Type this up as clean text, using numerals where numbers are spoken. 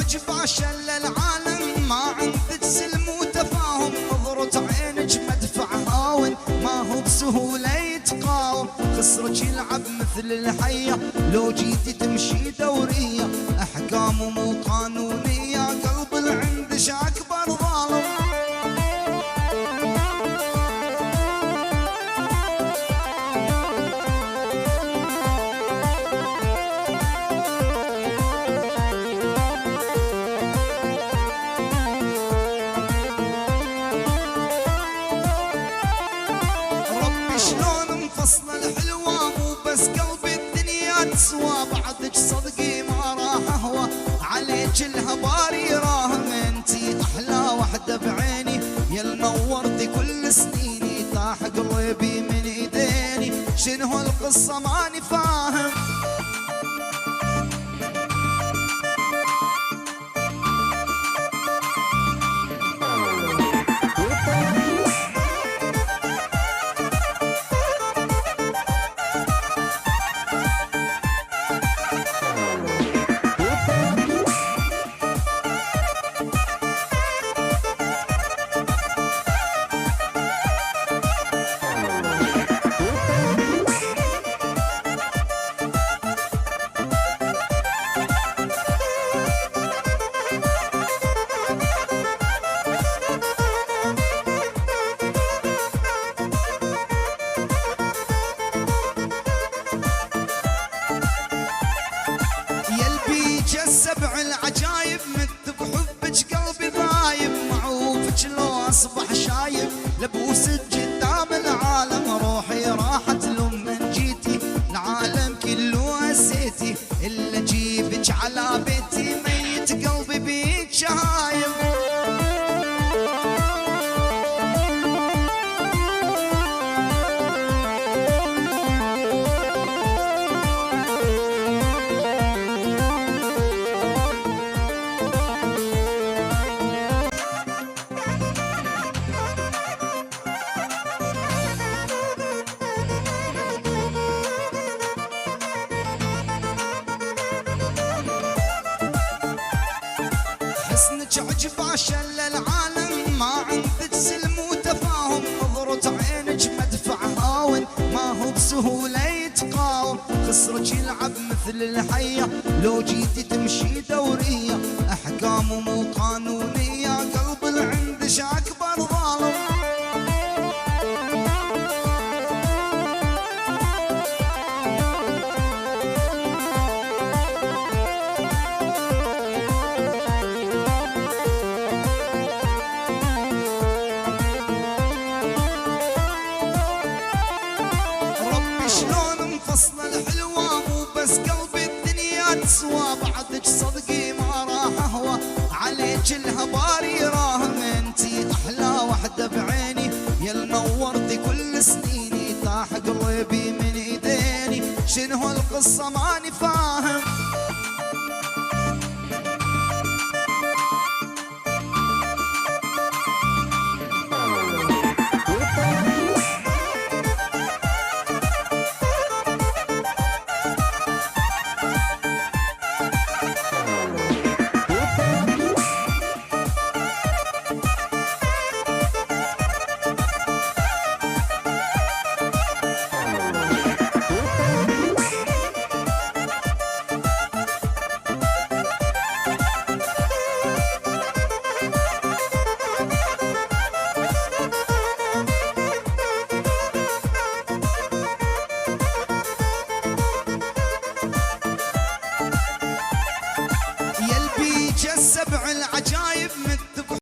عجب عشان للعالم، ما عندك سلم وتفاهم، نظرة عينك مدفع هاون، ما هو بسهولة يتقاوم، خصرك يلعب مثل الحية، لو جيتي تمشي دورية، أحكام مو قانونية، قلب العندش أكبر ظالم. فصل الحلوة مو بس قلبي الدنيا تسوى، بعدك صدقي ما راح اهوى عليك الهباري راهم، انتي احلى وحدة بعيني، يا نورتي كل سنيني، طاح قلبي من ايديني، شنو القصة ماني فاهم. سبع العجايب مت بحبك قلبي ضايب، معوفك لو اصبح شايب، لبوسك قدام العالم، روحي راحت لمن جيتي، العالم كله هسيتي، الا جيبك على بيتي، ميت قلبي بيك شايب. حسنك عجب عشان للعالم، ما عندك سلم وتفاهم، نظرة عينك مدفع هاون، ما هو بسهولة يتقاوم، خصرك يلعب مثل الحية، لو جيتي تمشي دورية، أحكام مو قانونية، قلب العندش أكبر ظالم. شلون مفصلة الحلوة مو بس قلبي الدنيا تسوى، بعدك صدقي ما راح اهوى عليك الهباري راهم، انتي احلى وحدة بعيني، يا نورتي كل سنيني، طاح قلبي من ايديني، شنو القصة ماني فاهم.